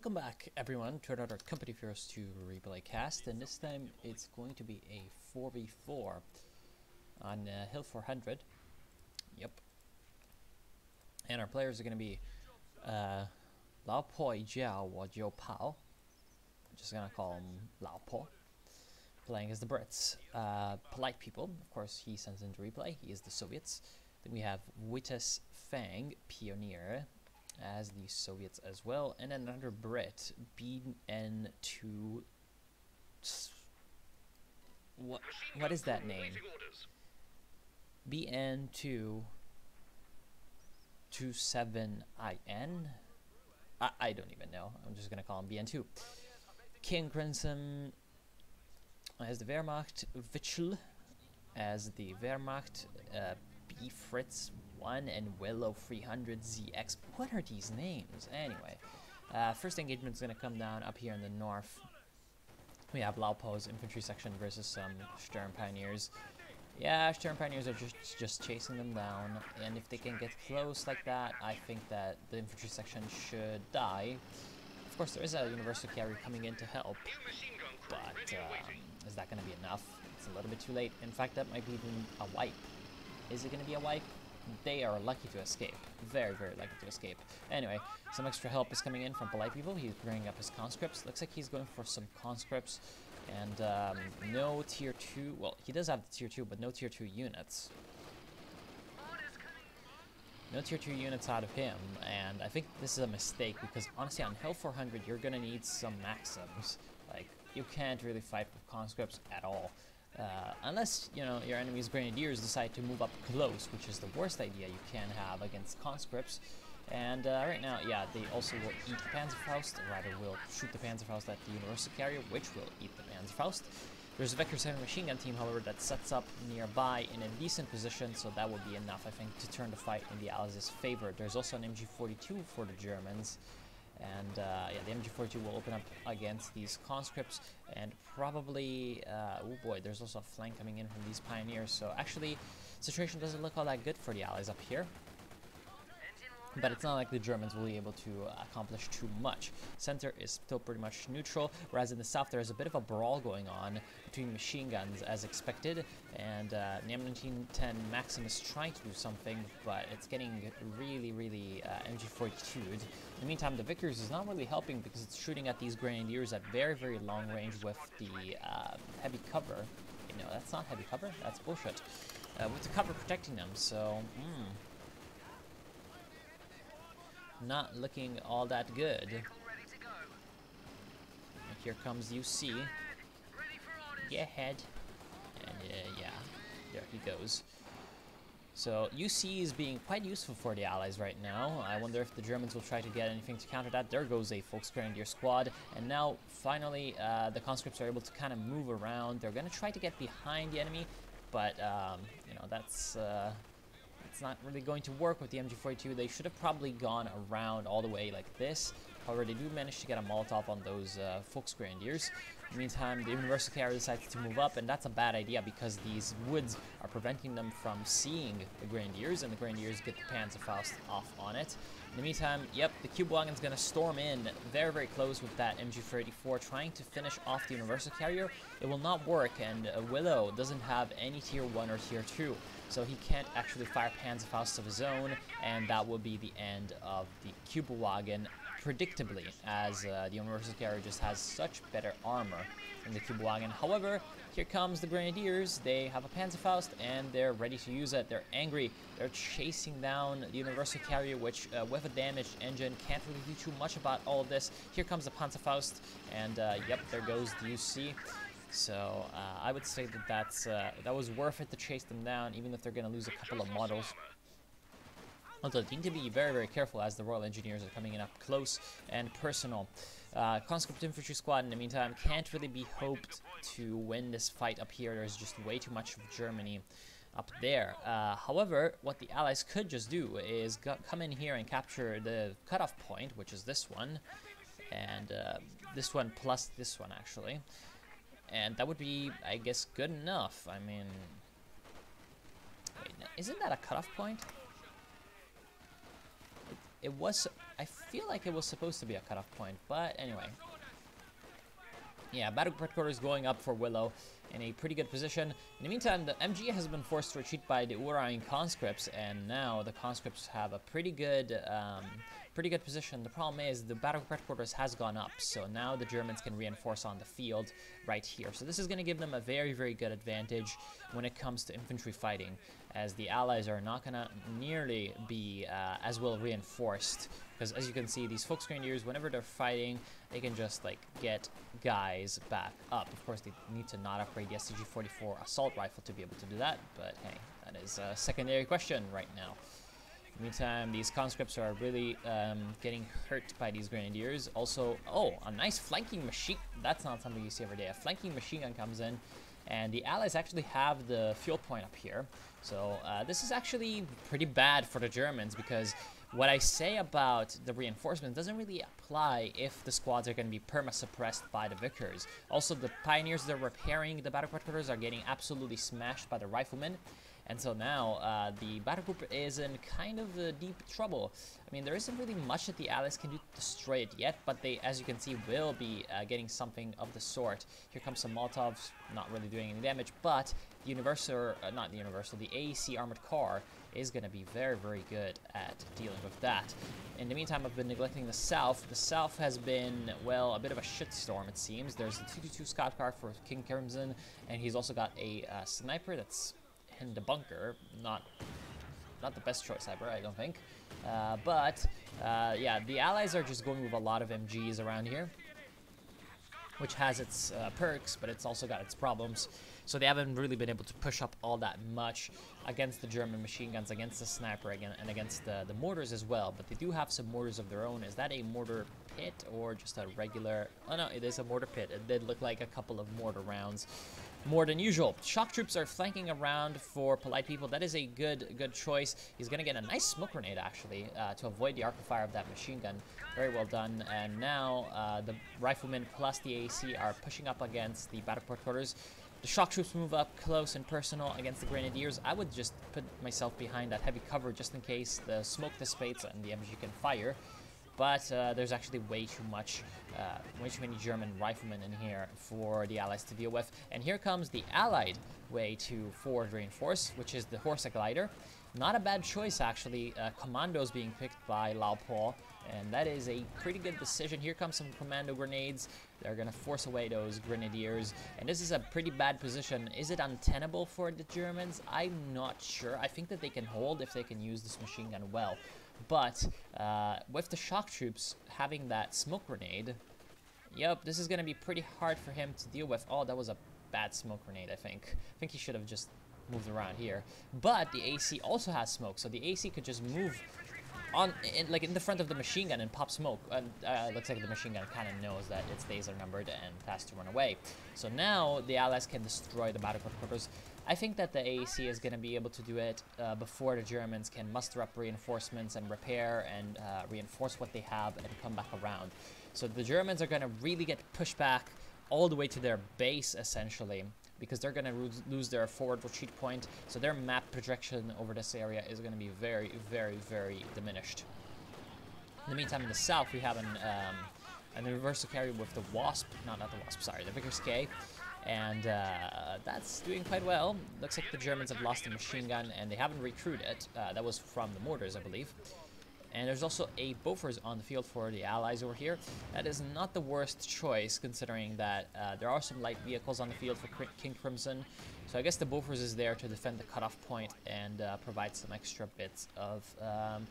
Welcome back, everyone, to another Company of Heroes 2 replay cast, and this time it's going to be a 4v4 on Hill 400. Yep. And our players are going to be Lao Po Jiao or Jiao Pao. I'm just going to call him Lao Po. Playing as the Brits. Polite people, of course, he sends into replay. He is the Soviets. Then we have Wittes Fang, Pioneer, as the Soviets as well, and another Brit, BN2. What is that name? BN2 27IN. I don't even know. I'm just gonna call him BN2. King Crimson as the Wehrmacht, Witschel as the Wehrmacht, B Fritz 1 and Willow 300 ZX. What are these names? Anyway, first engagement is going to come down up here in the north. We have Lao Po's infantry section versus some Sturm Pioneers. Yeah, Sturm Pioneers are just chasing them down, and if they can get close like that, I think that the infantry section should die. Of course, there is a universal carry coming in to help, but is that going to be enough? It's a little bit too late. In fact, that might be even a wipe. Is it going to be a wipe? They are lucky to escape. Very, very lucky to escape. Anyway, some extra help is coming in from polite people. He's bringing up his conscripts. Looks like he's going for some conscripts. And no tier 2. Well, he does have the tier 2, but no tier 2 units. No tier 2 units out of him. And I think this is a mistake because, honestly, on Hill 400, you're going to need some maxims. Like, you can't really fight with conscripts at all. Unless, you know, your enemy's grenadiers decide to move up close, which is the worst idea you can have against conscripts. And right now, yeah, they also will eat the Panzerfaust, or rather will shoot the Panzerfaust at the Universal Carrier, which will eat the Panzerfaust. There's a Vector 7 machine gun team, however, that sets up nearby in a decent position, so that will be enough, I think, to turn the fight in the Allies' favor. There's also an MG42 for the Germans. And yeah, the MG42 will open up against these conscripts, and probably, oh boy, there's also a flank coming in from these pioneers. So actually, situation doesn't look all that good for the Allies up here. But it's not like the Germans will be able to accomplish too much. Center is still pretty much neutral, whereas in the south there is a bit of a brawl going on between machine guns as expected. And the M1910 Maxim is trying to do something, but it's getting really MG42'd. In the meantime, the Vickers is not really helping because it's shooting at these grenadiers at very long range with the heavy cover. You know, that's not heavy cover, that's bullshit. With the cover protecting them, so not looking all that good. And here comes UC. Get ahead. And yeah, there he goes. So UC is being quite useful for the Allies right now. I wonder if the Germans will try to get anything to counter that. There goes a Volksgrenadier squad. And now, finally, the conscripts are able to kind of move around. They're going to try to get behind the enemy, but, you know, that's it's not really going to work with the MG42. They should have probably gone around all the way like this. However, they do manage to get a Molotov on those Volksgrenadiers. In the meantime, the Universal Carrier decides to move up, and that's a bad idea because these woods are preventing them from seeing the Grenadiers, and the Grenadiers get the Panzerfaust off on it. In the meantime, yep, the Kübelwagen's going to storm in very close with that MG34, trying to finish off the Universal Carrier. It will not work, and Willow doesn't have any tier 1 or tier 2. So he can't actually fire Panzerfaust of his own, and that will be the end of the Kübelwagen, predictably, as the Universal Carrier just has such better armor than the Kübelwagen. However, here comes the Grenadiers. They have a Panzerfaust, and they're ready to use it. They're angry. They're chasing down the Universal Carrier, which, with a damaged engine, can't really do too much about all of this. Here comes the Panzerfaust, and yep, there goes the UC. So I would say that that was worth it to chase them down, even if they're going to lose a couple of models. Although they need to be very careful as the Royal Engineers are coming in up close and personal. Conscript Infantry Squad, in the meantime, can't really be hoped to win this fight up here. There's just way too much of Germany up there. However, what the Allies could just do is come in here and capture the cutoff point, which is this one, and this one plus this one, actually. And that would be, I guess, good enough. I mean, wait, isn't that a cutoff point? It was, I feel like it was supposed to be a cutoff point, but anyway. Yeah, battle headquarters going up for Willow in a pretty good position. In the meantime, the MG has been forced to retreat by the Urain conscripts, and now the conscripts have a pretty good position. The problem is the battle headquarters has gone up, so now the Germans can reinforce on the field right here. So this is going to give them a very, very good advantage when it comes to infantry fighting, as the Allies are not going to nearly be as well reinforced. Because as you can see, these Volksgrenadiers, whenever they're fighting, they can just like get guys back up. Of course, they need to not upgrade the STG-44 assault rifle to be able to do that, but hey, that is a secondary question right now. In the meantime, these conscripts are really getting hurt by these grenadiers. Also, oh, a nice flanking machine. That's not something you see every day. A flanking machine gun comes in, and the Allies actually have the fuel point up here. So this is actually pretty bad for the Germans, because what I say about the reinforcement doesn't really apply if the squads are going to be perma-suppressed by the Vickers. Also, the Pioneers that are repairing the battle headquarters are getting absolutely smashed by the Riflemen. And so now the battle group is in kind of deep trouble. I mean, there isn't really much that the Allies can do to destroy it yet, but they, as you can see, will be getting something of the sort. Here comes some Molotovs, not really doing any damage, but the the AEC armored car is going to be very, very good at dealing with that. In the meantime, I've been neglecting the South. The South has been, well, a bit of a shitstorm, it seems. There's a 222 scout car for King Crimson, and he's also got a sniper that's in the bunker. Not the best choice ever, I don't think. Yeah, the Allies are just going with a lot of MGs around here, which has its perks, but it's also got its problems. So they haven't really been able to push up all that much against the German machine guns, against the sniper, and against the mortars as well. But they do have some mortars of their own. Is that a mortar pit or just a regular... Oh no, it is a mortar pit. It did look like a couple of mortar rounds. More than usual. Shock troops are flanking around for Polite People. That is a good choice. He's going to get a nice smoke grenade, actually, to avoid the arc of fire of that machine gun. Very well done. And now the Riflemen plus the AEC are pushing up against the battle headquarters. The shock troops move up close and personal against the Grenadiers. I would just put myself behind that heavy cover just in case the smoke dissipates and the MG can fire. But there's actually way too many German riflemen in here for the Allies to deal with. And here comes the Allied way to forward reinforce, which is the Horsa glider. Not a bad choice, actually. Commandos being picked by Lao Po, and that is a pretty good decision. Here comes some commando grenades. They're going to force away those Grenadiers, and this is a pretty bad position. Is it untenable for the Germans? I'm not sure. I think that they can hold if they can use this machine gun well. But with the shock troops having that smoke grenade, yep, this is going to be pretty hard for him to deal with. Oh, that was a bad smoke grenade, I think. I think he should have just moved around here. But the AC also has smoke, so the AC could just move on in the front of the machine gun and pop smoke. And looks like the machine gun kind of knows that its days are numbered and has to run away. So now the Allies can destroy the battle headquarters. I think that the AEC is going to be able to do it before the Germans can muster up reinforcements and repair and reinforce what they have and come back around. So the Germans are going to really get pushed back all the way to their base, essentially, because they're going to lose their forward retreat point. So their map projection over this area is going to be very, very, very diminished. In the meantime, in the south, we have an reversal carry with the Wasp, not the Wasp, sorry, the Vickers K. And that's doing quite well. Looks like the Germans have lost a machine gun, and they haven't recruited. That was from the mortars, I believe. And there's also a Bofors on the field for the Allies over here. That is not the worst choice, considering that there are some light vehicles on the field for King Crimson. So I guess the Bofors is there to defend the cutoff point and provide some extra bits of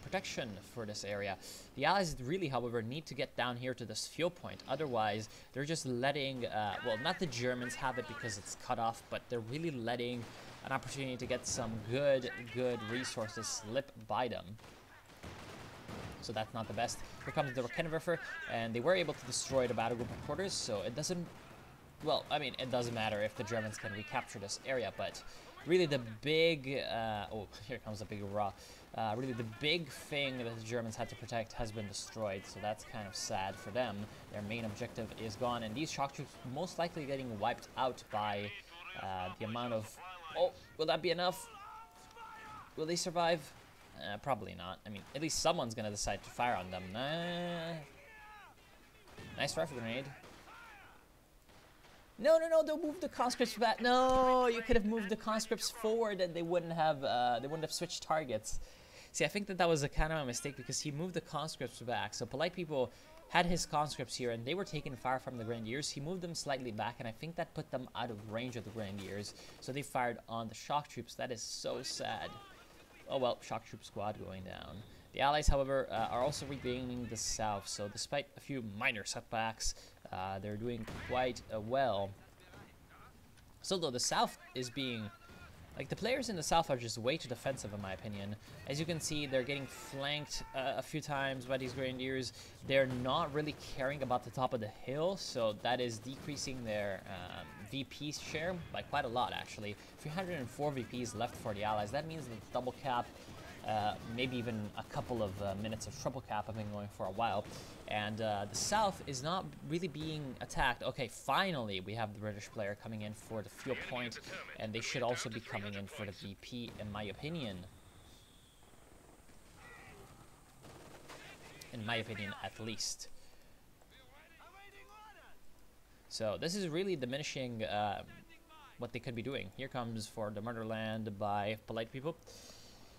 protection for this area. The Allies really, however, need to get down here to this fuel point. Otherwise, they're just letting, well, not the Germans have it because it's cut off, but they're really letting an opportunity to get some good resources slip by them. So that's not the best. Here comes the Raketenwerfer, and they were able to destroy the battle group headquarters, so it doesn't... Well, I mean, it doesn't matter if the Germans can recapture this area, but really the big... oh, here comes the big hurrah. Really the big thing that the Germans had to protect has been destroyed, so that's kind of sad for them. Their main objective is gone, and these shock troops most likely getting wiped out by the amount of... Oh, will that be enough? Will they survive? Probably not. I mean, at least someone's gonna decide to fire on them. Nice rifle grenade. No, no, no! Don't move the conscripts back. No, you could have moved the conscripts forward, and they wouldn't have switched targets. See, I think that was a kind of a mistake because he moved the conscripts back. So polite people had his conscripts here, and they were taking fire from the Grenadiers. He moved them slightly back, and I think that put them out of range of the Grenadiers. So they fired on the shock troops. That is so sad. Oh well, shock troop squad going down. The Allies, however, are also regaining the south. So despite a few minor setbacks, they're doing quite well. So though the south is being... Like, the players in the south are just way too defensive, in my opinion. As you can see, they're getting flanked a few times by these Grenadiers. They're not really caring about the top of the hill, so that is decreasing their VP share by quite a lot, actually. 304 VPs left for the Allies. That means that the double cap, maybe even a couple of minutes of triple cap have been going for a while. And the south is not really being attacked. Okay, finally we have the British player coming in for the fuel point, and they should also be coming in for the VP, in my opinion. In my opinion, at least. So this is really diminishing what they could be doing. Here comes for the Motherland by polite people.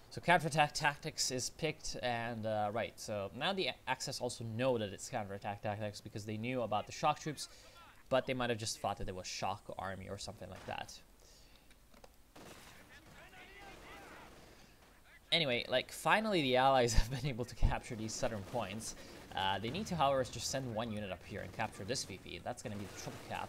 So counterattack tactics is picked, and right, so now the Axis also know that it's counterattack tactics because they knew about the shock troops, but they might have just thought that it was shock army or something like that. Anyway, like, finally the Allies have been able to capture these southern points. They need to, however, just send one unit up here and capture this VP. That's going to be the triple cap.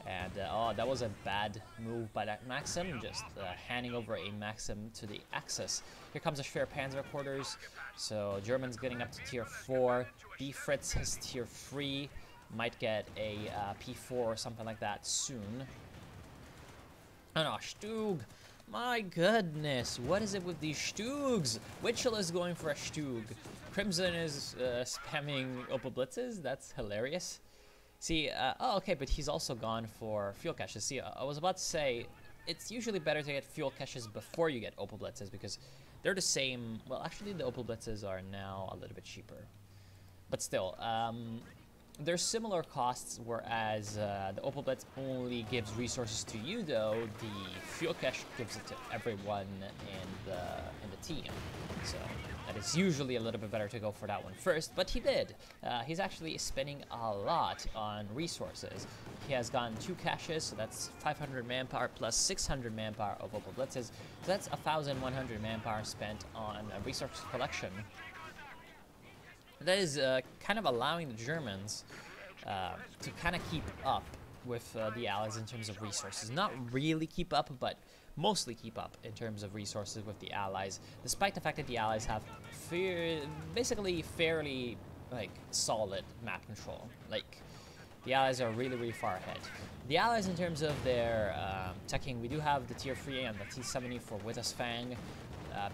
And, oh, that was a bad move by that Maxim, just handing over a Maxim to the Axis. Here comes a Schwer Panzer quarters, so German's getting up to tier 4. B Fritz has tier 3, might get a P4 or something like that soon. Oh no, Stug! My goodness, what is it with these Stugs? Witchell is going for a Stug. Crimson is spamming Opel Blitzes, that's hilarious. See, oh, okay, but he's also gone for fuel caches. See, I was about to say, it's usually better to get fuel caches before you get Opel Blitzes because they're the same. Well, actually, the Opel Blitzes are now a little bit cheaper. But still, they're similar costs, whereas the Opel Blitz only gives resources to you, though the fuel cache gives it to everyone in the team. So that is usually a little bit better to go for that one first, but he did. He's actually spending a lot on resources. He has gotten 2 caches, so that's 500 manpower plus 600 manpower of Opel Blitzes. So that's 1,100 manpower spent on resource collection. That is kind of allowing the Germans to kind of keep up with the Allies in terms of resources. Not really keep up, but mostly keep up in terms of resources with the Allies, despite the fact that the Allies have basically fairly solid map control. Like, the Allies are really, really far ahead. The Allies, in terms of their teching, we do have the tier 3 and the T-70 for Wittelsfang.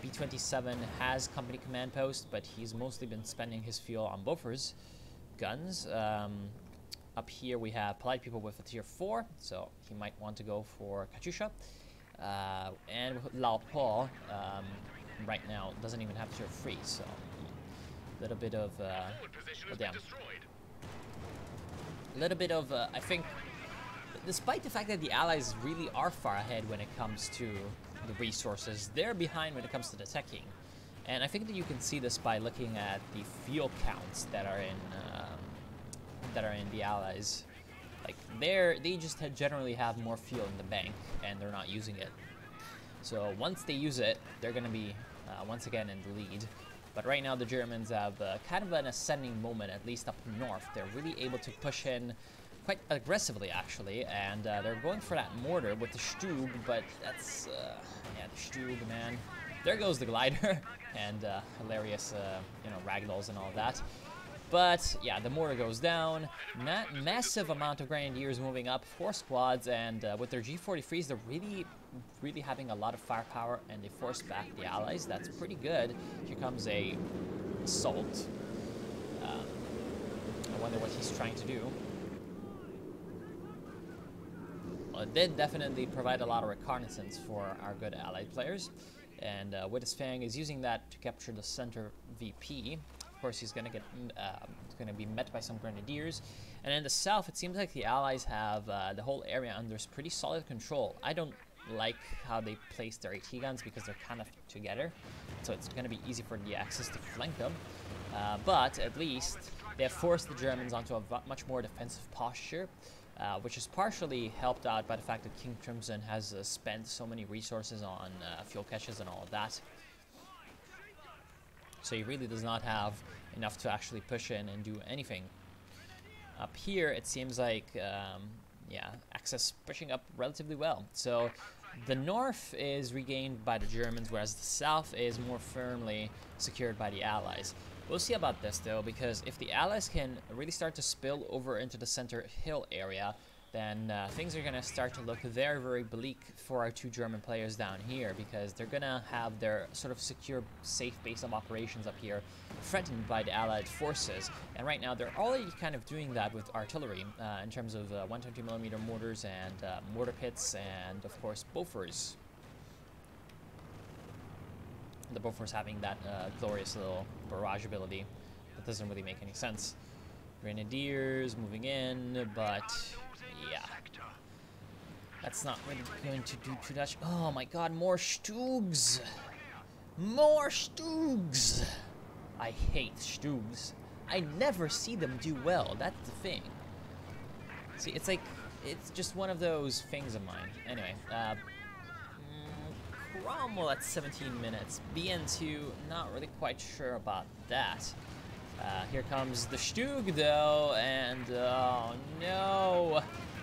B-27 has company command post, but he's mostly been spending his fuel on Bofors guns. Up here we have polite people with a tier 4, so he might want to go for Katyusha. And Lao Paul right now doesn't even have tier 3, so a little bit of I think, despite the fact that the Allies really are far ahead when it comes to the resources, they're behind when it comes to the teching. And I think that you can see this by looking at the fuel counts that are in the Allies. Like, they just generally have more fuel in the bank, and they're not using it. So once they use it, they're going to be once again in the lead. But right now the Germans have kind of an ascending moment, at least up north. They're really able to push in quite aggressively, actually, and they're going for that mortar with the Stug, but that's, yeah, the Stug, man. There goes the glider, and hilarious, you know, ragdolls and all that. But, yeah, the mortar goes down, massive amount of Grenadiers moving up, 4 squads, and with their G43s, they're really having a lot of firepower, and they force back the Allies. That's pretty good. Here comes a assault. I wonder what he's trying to do. Well, it did definitely provide a lot of reconnaissance for our good Allied players. And Wittesfang is using that to capture the center VP. Of course, he's going to be met by some grenadiers. And in the south, it seems like the Allies have the whole area under pretty solid control. I don't like how they place their AT guns because they're kind of together, so it's going to be easy for the Axis to flank them. But at least they have forced the Germans onto a much more defensive posture, which is partially helped out by the fact that King Crimson has spent so many resources on fuel caches and all of that. So he really does not have enough to actually push in and do anything. Up here, it seems like, yeah, Axis pushing up relatively well. So the north is regained by the Germans, whereas the south is more firmly secured by the Allies. We'll see about this, though, because if the Allies can really start to spill over into the center hill area, then things are going to start to look very, very bleak for our two German players down here, because they're going to have their sort of secure, safe base of operations up here threatened by the Allied forces. And right now, they're already kind of doing that with artillery in terms of 120mm mortars and mortar pits and, of course, Bofors. The Bofors having that glorious little barrage ability. That doesn't really make any sense. Grenadiers moving in, but yeah, that's not really going to do too much. Oh my god, more Stugs! More Stugs! I hate Stugs. I never see them do well, that's the thing. See, it's like, it's just one of those things of mine. Anyway, Cromwell at 17 minutes. BN2, not really quite sure about that. Here comes the Stug, though, and oh no!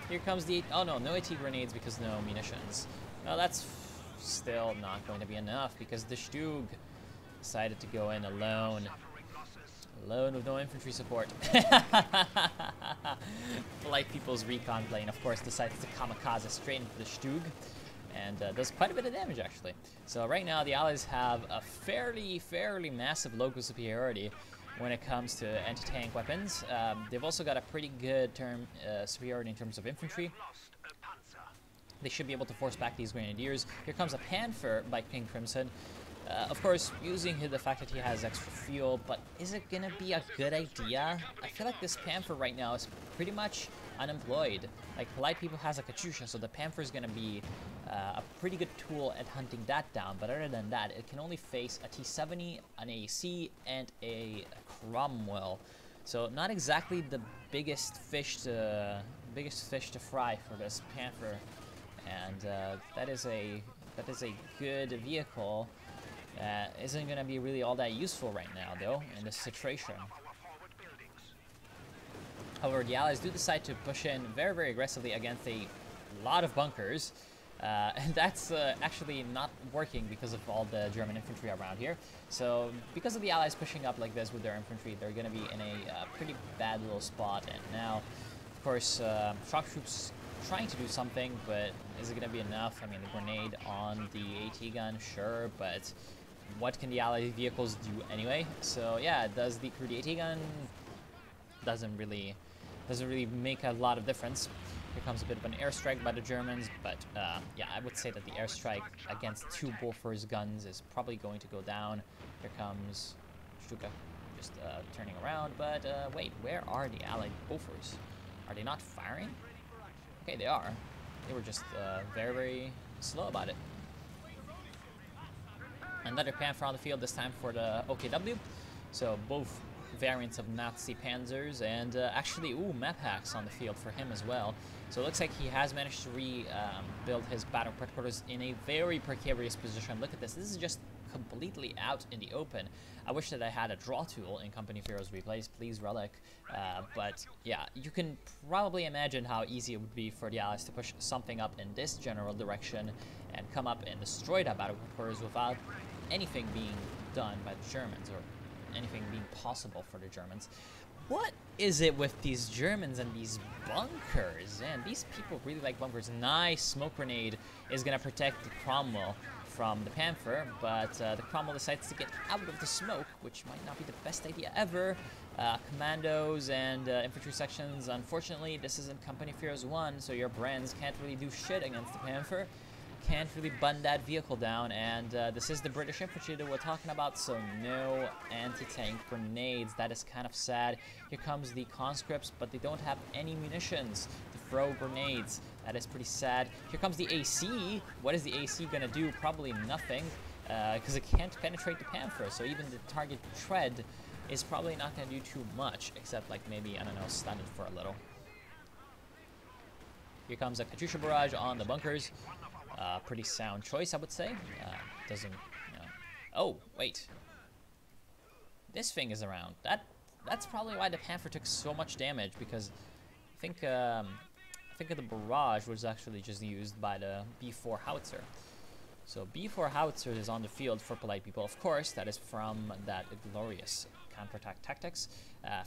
Here comes the... oh no, no AT grenades because no munitions. Well, that's still not going to be enough because the Stug decided to go in alone. Alone with no infantry support. Polite People's Recon plane, of course, decides to kamikaze straight into the Stug. And does quite a bit of damage, actually. So right now, the Allies have a fairly massive local superiority when it comes to anti-tank weapons. They've also got a pretty good superiority in terms of infantry. They should be able to force back these grenadiers. Here comes a Panther by King Crimson. Of course, using the fact that he has extra fuel, but is it gonna be a good idea? I feel like this Panther right now is pretty much unemployed. Like, Polite People has a Katyusha, so the Panther is gonna be a pretty good tool at hunting that down, but other than that, it can only face a T-70, an AEC, and a Cromwell. So not exactly the biggest fish to fry for this Panther, and that is a good vehicle. Isn't going to be really all that useful right now, though, in this situation. However, the Allies do decide to push in very aggressively against a lot of bunkers. And that's actually not working because of all the German infantry around here. So, because of the Allies pushing up like this with their infantry, they're going to be in a pretty bad little spot. And now, of course, shock troops trying to do something, but is it going to be enough? I mean, the grenade on the AT gun, sure, but what can the Allied vehicles do anyway? So yeah, does the crude AT gun doesn't really make a lot of difference. Here comes a bit of an airstrike by the Germans, but yeah, I would say that the airstrike against two Bofors guns is probably going to go down. Here comes Stuka just turning around, but wait, where are the Allied Bofors? Are they not firing? Okay, they are. They were just very slow about it. Another Panther on the field, this time for the OKW. So both variants of Nazi Panzers, and actually, map hacks on the field for him as well. So it looks like he has managed to rebuild his battle headquarters in a very precarious position. Look at this. This is just completely out in the open. I wish that I had a draw tool in Company of Heroes Replays, please Relic. But yeah, you can probably imagine how easy it would be for the Allies to push something up in this general direction and come up and destroy that battle headquarters without anything being done by the Germans, or anything being possible for the Germans. What is it with these Germans and these bunkers? Man, these people really like bunkers. Nice smoke grenade is going to protect the Cromwell from the Panther, but the Cromwell decides to get out of the smoke, which might not be the best idea ever. Commandos and infantry sections, unfortunately, this isn't Company of Heroes 1, so your brands can't really do shit against the Panther. can't really bun that vehicle down, and this is the British infantry that we're talking about, so no anti-tank grenades. That is kind of sad. Here comes the conscripts, but they don't have any munitions to throw grenades. That is pretty sad. Here comes the AC. What is the AC gonna do? Probably nothing, because it can't penetrate the Panther, so even the target tread is probably not gonna do too much, except like maybe, I don't know, stun it for a little. Here comes a Katyusha barrage on the bunkers. Pretty sound choice, I would say. Doesn't, you know. Oh, wait. This thing is around. That's probably why the Panther took so much damage, because I think the barrage was actually just used by the B4 howitzer. So B4 howitzer is on the field for polite people. Of course, that is from that glorious counterattack tactics.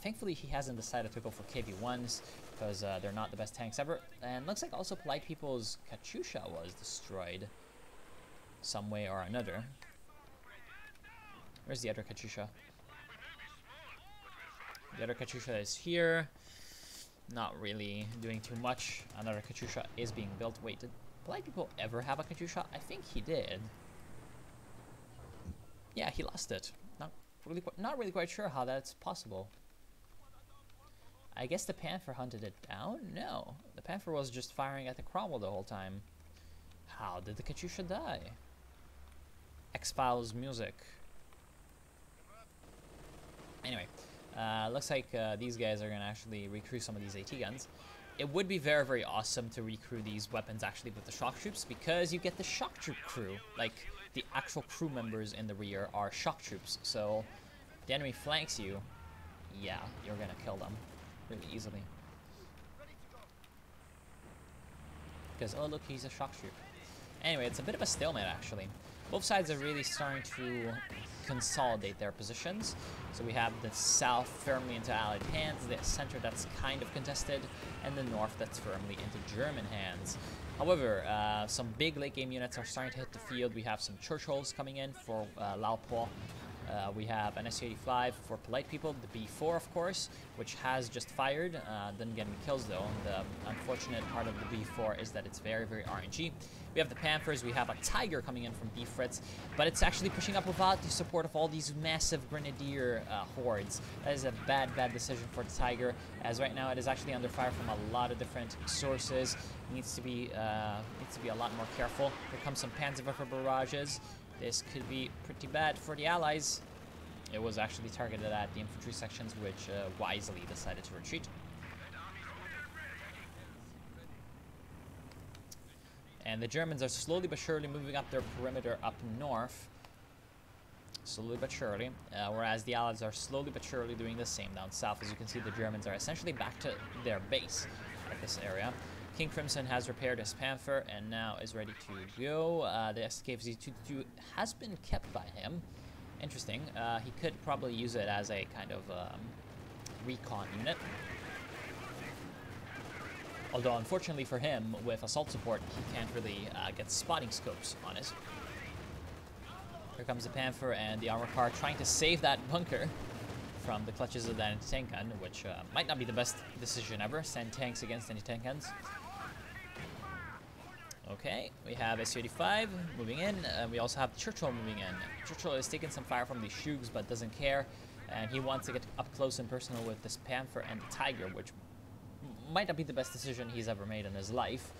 Thankfully, he hasn't decided to go for KV-1s, because they're not the best tanks ever. And looks like also polite people's Katyusha was destroyed some way or another. Where's the other Katyusha? The other Katyusha is here. Not really doing too much. Another Katyusha is being built. Wait, did polite people ever have a Katyusha? I think he did. Yeah, he lost it. Not really quite sure how that's possible. I guess the Panther hunted it down? No. The Panther was just firing at the Cromwell the whole time. How did the Katyusha die? X-Files music. Anyway, looks like these guys are going to actually recruit some of these AT guns. It would be very, very awesome to recruit these weapons actually with the shock troops, because you get the shock troop crew. Like, the actual crew members in the rear are shock troops. So, if the enemy flanks you, yeah, you're going to kill them really easily. Because, oh look, he's a shock troop. Anyway, it's a bit of a stalemate actually. Both sides are really starting to consolidate their positions. So we have the south firmly into Allied hands, the center that's kind of contested, and the north that's firmly into German hands. However, some big late game units are starting to hit the field. We have some Churchills coming in for Laupo. We have an SU-85 for polite people, the B4 of course, which has just fired, didn't get any kills though. The unfortunate part of the B4 is that it's very, very RNG. We have the Panthers, we have a Tiger coming in from B-Fritz, but it's actually pushing up without the support of all these massive Grenadier hordes. That is a bad, bad decision for the Tiger, as right now it is actually under fire from a lot of different sources. It needs to be a lot more careful. Here comes some Panzerwerfer barrages. This could be pretty bad for the Allies. It was actually targeted at the infantry sections, which wisely decided to retreat. And the Germans are slowly but surely moving up their perimeter up north. Slowly but surely. Whereas the Allies are slowly but surely doing the same down south. As you can see, the Germans are essentially back to their base at this area. King Crimson has repaired his Panther and now is ready to go. The SKFZ-222 has been kept by him. Interesting. He could probably use it as a kind of recon unit. Although, unfortunately for him, with assault support, he can't really get spotting scopes on it. Here comes the Panther and the armor car trying to save that bunker from the clutches of that anti-tank gun, which might not be the best decision ever. Send tanks against anti-tank guns. Okay, we have SU-85 moving in. We also have Churchill moving in. Churchill is taking some fire from the Shugs, but doesn't care. And he wants to get up close and personal with this Panther and the Tiger, which might not be the best decision he's ever made in his life.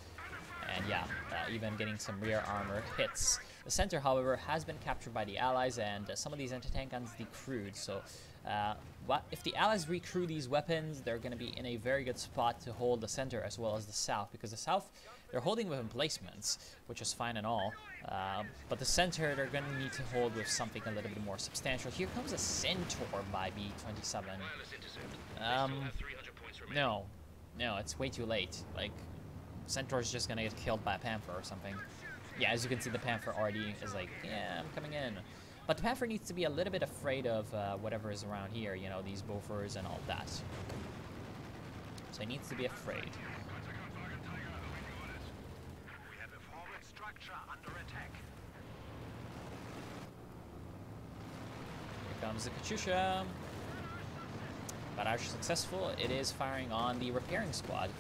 And yeah, even getting some rear armor hits. The center, however, has been captured by the Allies, and some of these anti-tank guns decrewed. So if the Allies recrew these weapons, they're going to be in a very good spot to hold the center as well as the south, because the south, they're holding with emplacements, which is fine and all. But the center, they're going to need to hold with something a little bit more substantial. Here comes a Centaur by B-27. No, it's way too late. Like, Centaur's just gonna get killed by a Panther or something. Yeah, as you can see, the Panther already is like, yeah, I'm coming in. But the Panther needs to be a little bit afraid of whatever is around here, you know, these Bofors and all that. So he needs to be afraid. Here comes the Katyusha. Barrage successful. It is firing on the repairing squad.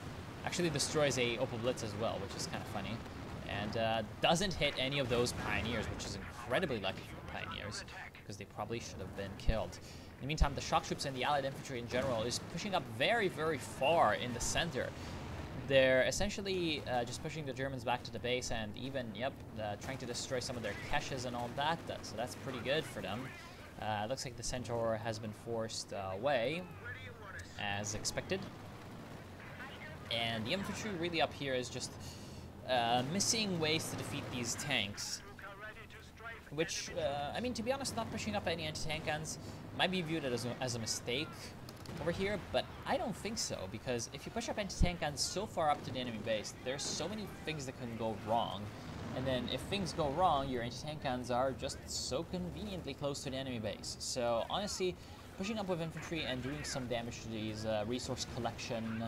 Actually destroys a Opel Blitz as well, which is kind of funny. and doesn't hit any of those Pioneers, which is incredibly lucky for the Pioneers, because they probably should have been killed. In the meantime, the shock troops and the Allied infantry in general is pushing up very, very far in the center. They're essentially just pushing the Germans back to the base and even, trying to destroy some of their caches and all that. So that's pretty good for them. Looks like the Centaur has been forced away, as expected. And the infantry really up here is just missing ways to defeat these tanks. Which, I mean, to be honest, not pushing up any anti-tank guns might be viewed as a mistake over here, but I don't think so, because if you push up anti-tank guns so far up to the enemy base, there's so many things that can go wrong. And then if things go wrong, your anti-tank guns are just so conveniently close to the enemy base. So honestly, pushing up with infantry and doing some damage to these resource collection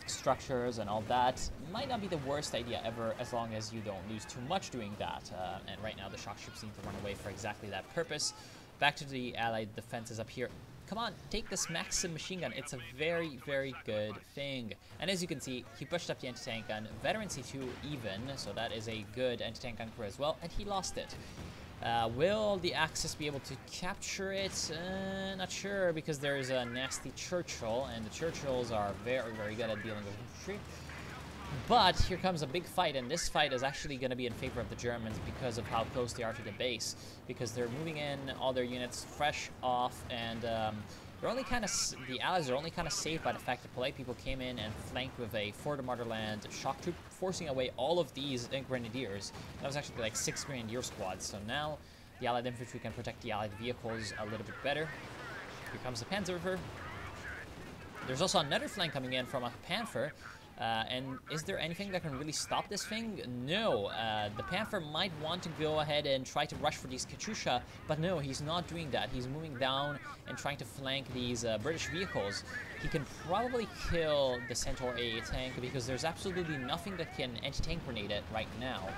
structures and all that might not be the worst idea ever, as long as you don't lose too much doing that. And right now the shock troops need to run away for exactly that purpose. Back to the Allied defenses up here. Come on, take this Maxim machine gun. It's a very, very good thing. And as you can see, he pushed up the anti-tank gun. Veteran C2 even, so that is a good anti-tank gun crew as well, and he lost it. Will the Axis be able to capture it? Not sure, because there's a nasty Churchill, and the Churchills are very, very good at dealing with infantry. But here comes a big fight, and this fight is actually going to be in favor of the Germans because of how close they are to the base. Because they're moving in all their units fresh off, and they're only kind of the Allies are only kind of saved by the fact that polite people came in and flanked with a For the Motherland shock troop, forcing away all of these grenadiers. That was actually like 6 grenadier squads. So now the Allied infantry can protect the Allied vehicles a little bit better. Here comes the Panzer. There's also another flank coming in from a Panther. And is there anything that can really stop this thing? No. The Panther might want to go ahead and try to rush for these Katyusha, but no, he's not doing that. He's moving down and trying to flank these British vehicles. He can probably kill the Centaur AA tank because there's absolutely nothing that can anti-tank grenade it right now.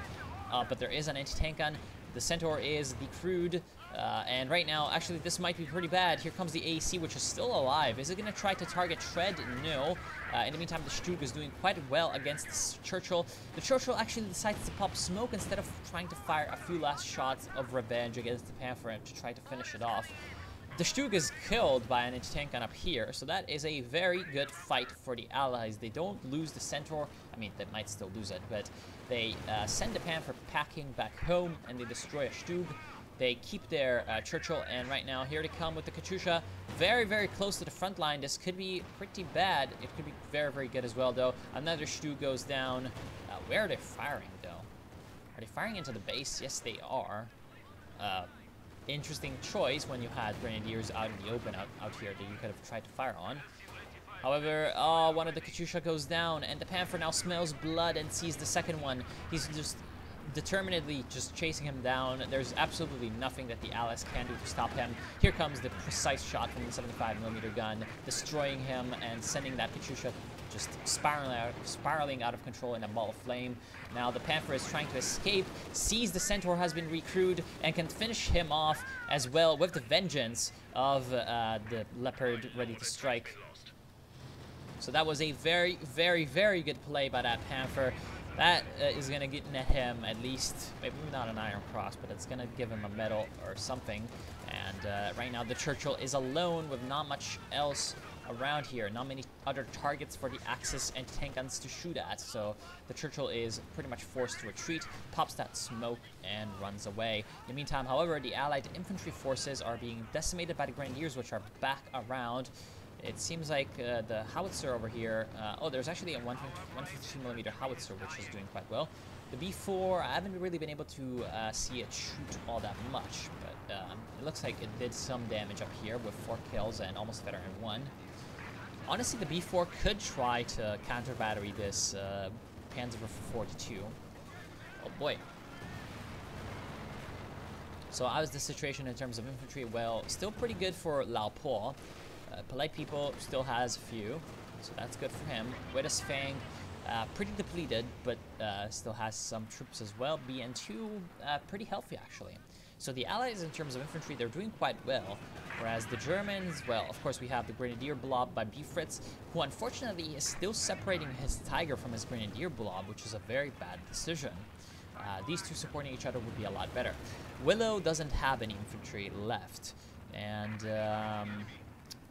But there is an anti-tank gun. The Centaur is decrewed. And right now, actually, this might be pretty bad. Here comes the AEC, which is still alive. Is it going to try to target Shred? No. In the meantime, the Stug is doing quite well against the Churchill. The Churchill actually decides to pop smoke instead of trying to fire a few last shots of revenge against the Panther to try to finish it off. The Stug is killed by an anti-tank gun up here, so that is a very good fight for the Allies. They don't lose the Centaur. I mean, they might still lose it, but they send the Panther packing back home, and they destroy a Stug. They keep their Churchill, and right now, here they come with the Katyusha. Very, very close to the front line. This could be pretty bad. It could be very, very good as well, though. Another Stug goes down. Where are they firing, though? Are they firing into the base? Yes, they are. Interesting choice when you had grenadiers out in the open out here that you could have tried to fire on. However, one of the Katyusha goes down, and the Panther now smells blood and sees the second one. He's just determinedly just chasing him down. There's absolutely nothing that the Allies can do to stop him. Here comes the precise shot from the 75mm gun, destroying him and sending that Katyusha just spiraling out of control in a ball of flame. Now the Panther is trying to escape, sees the Centaur has been recrewed, and can finish him off as well with the vengeance of the Leopard ready to strike. So that was a very, very, very good play by that Panther. That is going to get net him at least, maybe not an Iron Cross, but it's going to give him a medal or something. And right now the Churchill is alone with not much else around here. Not many other targets for the Axis and tank guns to shoot at. So the Churchill is pretty much forced to retreat, pops that smoke, and runs away. In the meantime, however, the Allied infantry forces are being decimated by the Grenadiers, which are back around. It seems like the howitzer over here, oh, there's actually a 152mm howitzer, which is doing quite well. The B4, I haven't really been able to see it shoot all that much, but it looks like it did some damage up here with 4 kills and almost veteran 1. Honestly, the B4 could try to counter battery this Panzer 42. Oh boy. So how is the situation in terms of infantry? Well, still pretty good for Lao Po. Polite People still has a few, so that's good for him. Wittes Fang, pretty depleted, but still has some troops as well. BN2, pretty healthy actually. So the Allies, in terms of infantry, they're doing quite well. Whereas the Germans, well, of course, we have the Grenadier Blob by B. Fritz, who unfortunately is still separating his Tiger from his Grenadier Blob, which is a very bad decision. These two supporting each other would be a lot better. Willow doesn't have any infantry left. And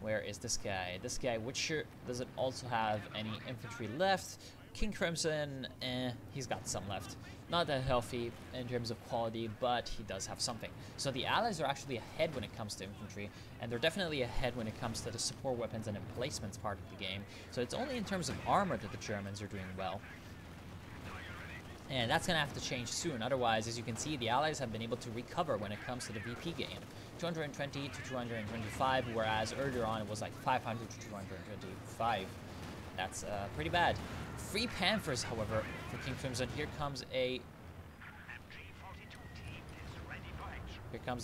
where is this guy? This guy, Witcher, doesn't also have any infantry left. King Crimson, he's got some left. Not that healthy in terms of quality, but he does have something. So the Allies are actually ahead when it comes to infantry, and they're definitely ahead when it comes to the support weapons and emplacements part of the game. So it's only in terms of armor that the Germans are doing well. And that's going to have to change soon. Otherwise, as you can see, the Allies have been able to recover when it comes to the VP gain. 220 to 225, whereas earlier on it was like 500 to 225. That's pretty bad. Free Panthers, however, for King Crimson. Here comes the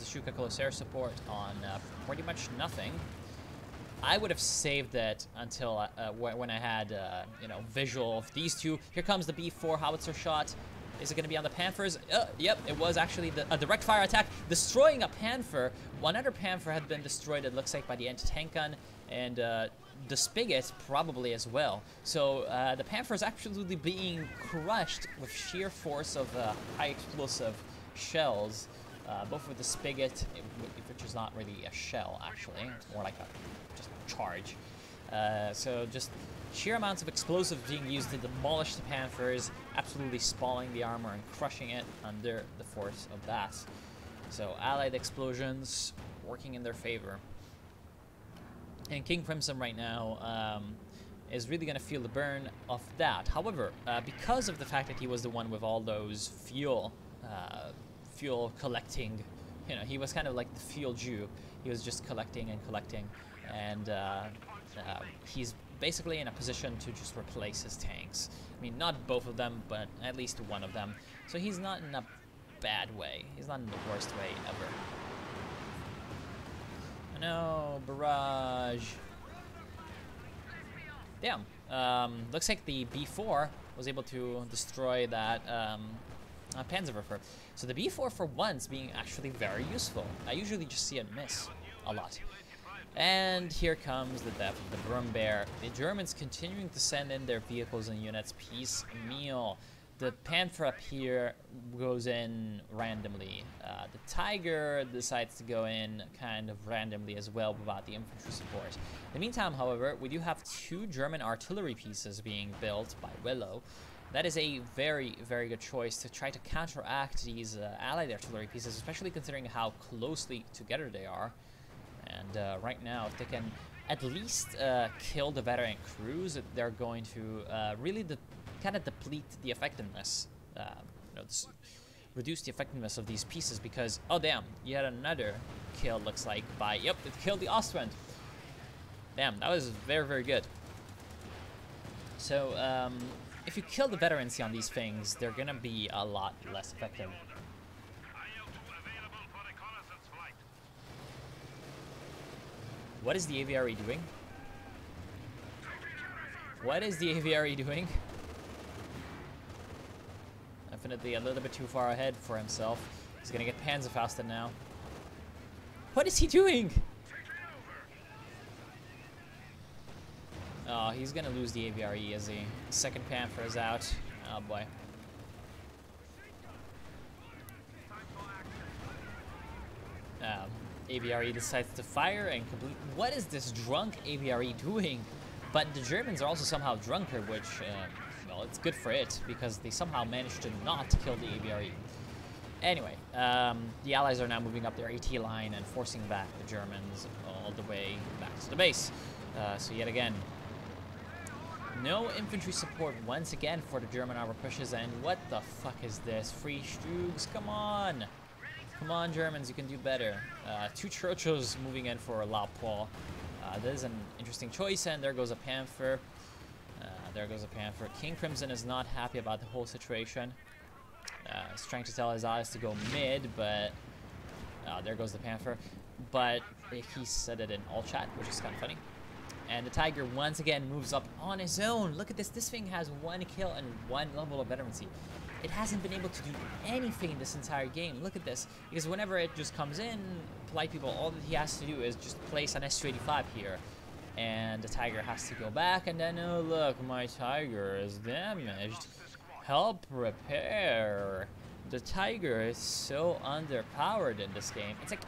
Shuka Colossaire support on pretty much nothing. I would have saved it until when I had, visual of these two. Here comes the B4 howitzer shot. Is it going to be on the Panthers? Yep, it was actually a direct fire attack, destroying a Panther. One other Panther had been destroyed, it looks like, by the anti-tank gun, and the Spigot probably as well. So the Panther is absolutely being crushed with sheer force of high explosive shells, both with the Spigot, which is not really a shell actually, it's more like just a charge. So just sheer amounts of explosives being used to demolish the Panthers, absolutely spalling the armor and crushing it under the force of that. So Allied explosions working in their favor. And King Crimson right now is really going to feel the burn of that. However, because of the fact that he was the one with all those fuel collecting, he was kind of like the fuel Jew. He was just collecting and collecting, and he's basically in a position to just replace his tanks. I mean, not both of them, but at least one of them. So he's not in a bad way. He's not in the worst way ever. No, barrage. Damn. Looks like the B4 was able to destroy that Panzerwerfer. So the B4 for once being actually very useful. I usually just see it miss a lot. And here comes the death of the Brumbear. The Germans continuing to send in their vehicles and units piecemeal. The Panther up here goes in randomly. The Tiger decides to go in kind of randomly as well without the infantry support. In the meantime, however, we do have two German artillery pieces being built by Willow. That is a very, very good choice to try to counteract these Allied artillery pieces, especially considering how closely together they are. And right now, if they can at least kill the veteran crews, they're going to really kind of deplete the effectiveness, reduce the effectiveness of these pieces, because, oh damn, yet another kill looks like by, yep, it killed the Ostwind. Damn, that was very, very good. So, if you kill the veterans on these things, they're gonna be a lot less effective. What is the AVRE doing? What is the AVRE doing? Definitely a little bit too far ahead for himself. He's gonna get Panzerfausted now. What is he doing? Oh, he's gonna lose the AVRE as the second Panther is out. Oh boy. AVRE decides to fire and complete. What is this drunk AVRE doing? But the Germans are also somehow drunker, which, well, it's good for it, because they somehow managed to not kill the AVRE. Anyway, the Allies are now moving up their AT line and forcing back the Germans all the way back to the base. So yet again, no infantry support once again for the German armor pushes, and what the fuck is this? Free Stugs, come on! Come on, Germans, you can do better. Two Churchills moving in for La Paul. That is an interesting choice, and there goes a Panther. There goes a Panther. King Crimson is not happy about the whole situation. He's trying to tell his eyes to go mid, but there goes the Panther. But he said it in all chat, which is kind of funny. And the Tiger once again moves up on his own. Look at this. This thing has 1 kill and 1 level of veterancy. It hasn't been able to do anything this entire game. Look at this. Because whenever it just comes in, Polite People, all that he has to do is just place an S-285 here. And the Tiger has to go back, and then, oh look, my Tiger is damaged. Help repair. The Tiger is so underpowered in this game. It's like,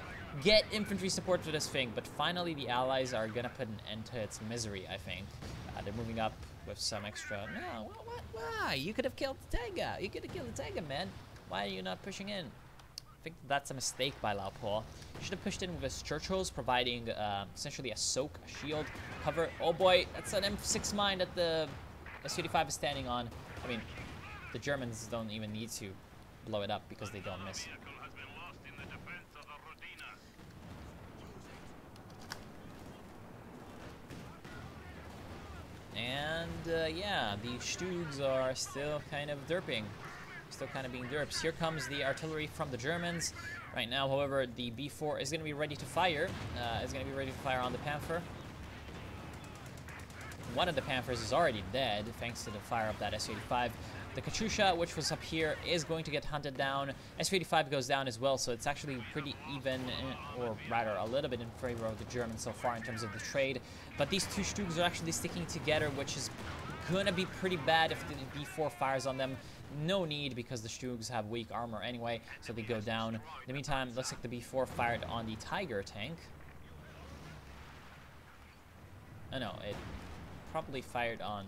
get infantry support for this thing, but finally the allies are gonna put an end to its misery, I think. They're moving up with some extra... No, why? You could have killed the Tiger. You could have killed the Tiger, man. Why are you not pushing in? I think that's a mistake by Laopor. He should have pushed in with his Churchills, providing essentially a soak, a shield, cover. Oh boy, that's an M6 mine that the S-35 is standing on. I mean, the Germans don't even need to blow it up because they don't miss. And yeah, the Stugs are still kind of derping. Still kind of being derps. Here comes the artillery from the Germans. Right now, however, the B4 is going to be ready to fire. Is going to be ready to fire on the Panther. One of the Panthers is already dead, thanks to the fire of that S-85. The Katyusha, which was up here, is going to get hunted down. S-85 goes down as well, so it's actually pretty even, or rather a little bit in favor of the Germans so far in terms of the trade. But these two Stugs are actually sticking together, which is gonna be pretty bad if the B4 fires on them. No need, because the Stugs have weak armor anyway, so they go down. In the meantime, looks like the B4 fired on the Tiger tank. Oh no, it probably fired on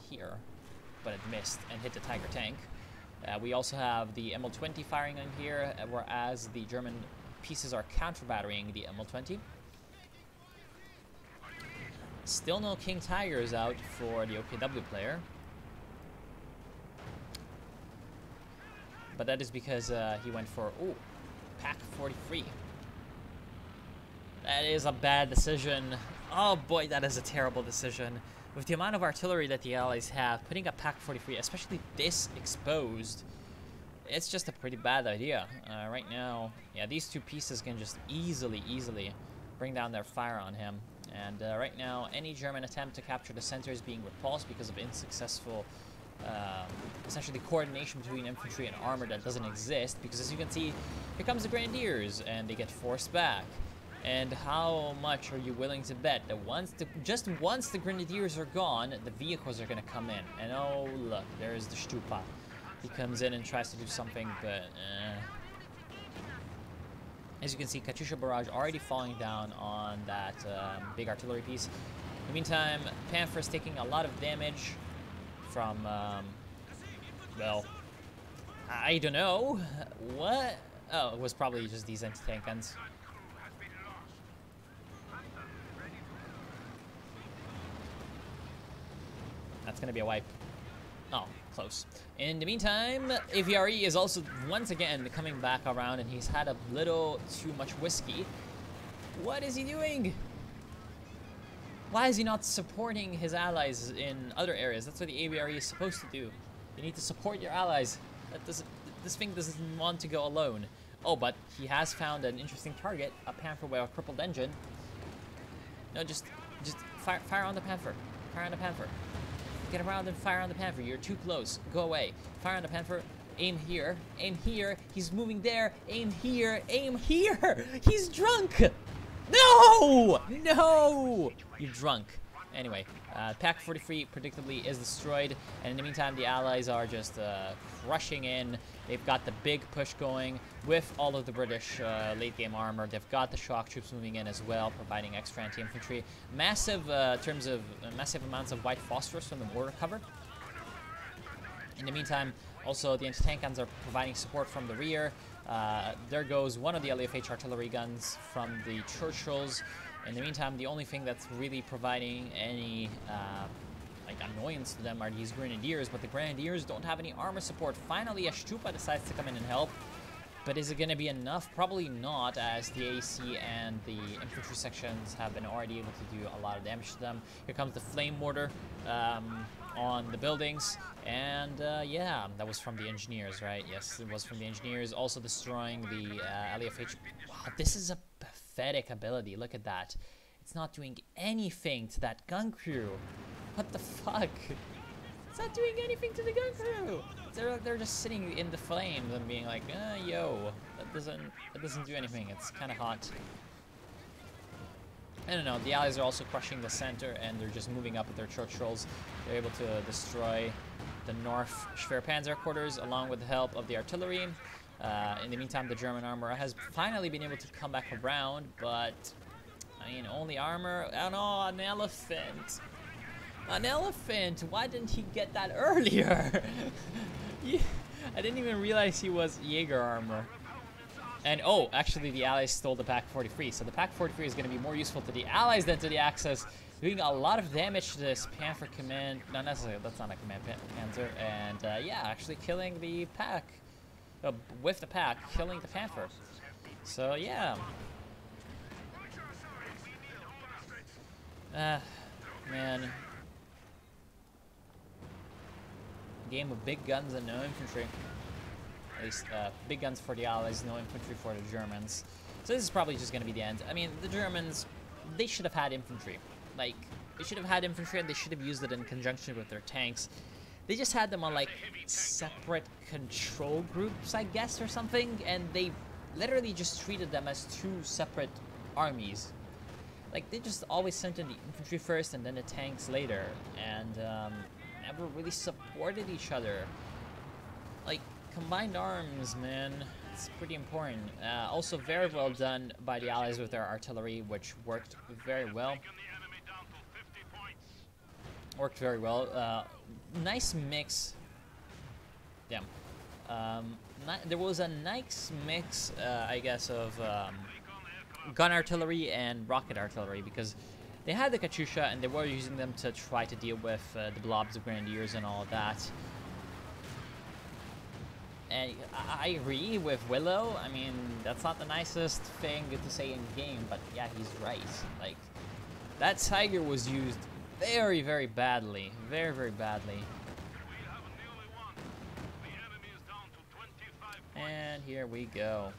here, but it missed and hit the Tiger tank. We also have the ML-20 firing on here, whereas the German pieces are counter-battering the ML-20. Still no King Tigers out for the OKW player. But that is because he went for, ooh, Pak 43. That is a bad decision. Oh boy, that is a terrible decision. With the amount of artillery that the Allies have, putting a Pak 43, especially this exposed, it's just a pretty bad idea. Right now, yeah, these two pieces can just easily bring down their fire on him. And right now, any German attempt to capture the center is being repulsed because of unsuccessful, essentially coordination between infantry and armor that doesn't exist. Because as you can see, here comes the Grenadiers, and they get forced back. And how much are you willing to bet that just once the Grenadiers are gone, the vehicles are going to come in? And oh look, there's the Stupa. He comes in and tries to do something, but as you can see, Katyusha barrage already falling down on that big artillery piece. In the meantime, Panther is taking a lot of damage from, well, I don't know. What? Oh, it was probably just these anti-tank guns. That's going to be a wipe. Oh, close. In the meantime, AVRE is also once again coming back around, and he's had a little too much whiskey. What is he doing? Why is he not supporting his allies in other areas? That's what the AVRE is supposed to do. You need to support your allies. This thing doesn't want to go alone. Oh, but he has found an interesting target, a Panther with a crippled engine. No, just fire on the Panther. Fire on the Panther. Get around and fire on the Panther. You're too close. Go away. Fire on the Panther. Aim here. Aim here. He's moving there. Aim here. Aim here. He's drunk. No! No! You're drunk. Anyway, Pak 43 predictably is destroyed. And in the meantime, the Allies are just crushing in. They've got the big push going with all of the British late-game armor. They've got the shock troops moving in as well, providing extra anti-infantry. Massive terms of massive amounts of white phosphorus from the mortar cover. In the meantime, also the anti-tank guns are providing support from the rear. There goes one of the LFH artillery guns from the Churchills. In the meantime, the only thing that's really providing any like annoyance to them are these Grenadiers, but the Grenadiers don't have any armor support. Finally, a Stupa decides to come in and help, but is it going to be enough? Probably not, as the AC and the infantry sections have been already able to do a lot of damage to them. Here comes the flame mortar on the buildings, and yeah, that was from the engineers, right? Yes, it was from the engineers, also destroying the LFH. Wow, this is a pathetic ability. Look at that. It's not doing anything to that gun crew. What the fuck? It's not doing anything to the gun crew. They're just sitting in the flames and being like, yo, that doesn't do anything. It's kind of hot. I don't know. The Allies are also crushing the center, and they're just moving up with their Churchills. They're able to destroy the North Schwerpanzer quarters along with the help of the artillery. In the meantime, the German armor has finally been able to come back around, but I mean, only armor. Oh no, an elephant. An elephant! Why didn't he get that earlier? I didn't even realize he was Jaeger armor. And oh, actually the Allies stole the Pak-43, so the Pak-43 is going to be more useful to the Allies than to the Axis, doing a lot of damage to this Panther command. Not necessarily, that's not a command Panzer. And yeah, actually killing the Pak. With the Pak, killing the Panther. So yeah. Man. Game of big guns and no infantry. At least big guns for the Allies, no infantry for the Germans. So this is probably just going to be the end. I mean, the Germans, they should have had infantry. Like, they should have had infantry and they should have used it in conjunction with their tanks. They just had them on, like, separate control groups, I guess, or something. And they literally just treated them as two separate armies. Like, they just always sent in the infantry first and then the tanks later. And never really supported each other. Like, combined arms, man, it's pretty important. Also very well done by the Allies with their artillery, which worked very well. Nice mix. Yeah. There was a nice mix, I guess, of gun artillery and rocket artillery, because they had the Katyusha and they were using them to try to deal with the blobs of Grenadiers and all of that. And I agree with Willow. I mean, that's not the nicest thing to say in game, but yeah, he's right. Like, that Tiger was used very, very badly. Very, very badly. And here we go.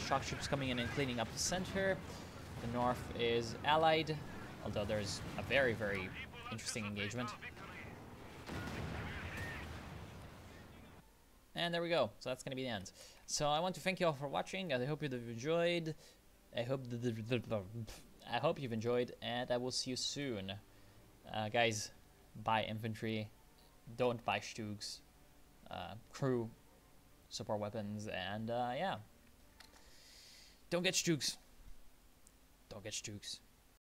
Shock troops coming in and cleaning up the center. The North is allied, although there's a very, very interesting engagement. And there we go. So that's going to be the end. So I want to thank you all for watching. I hope you've enjoyed. I hope you've enjoyed, and I will see you soon. Guys, buy infantry. Don't buy Stugs. Crew, support weapons, and yeah. Don't get Stugs. Don't get Stugs.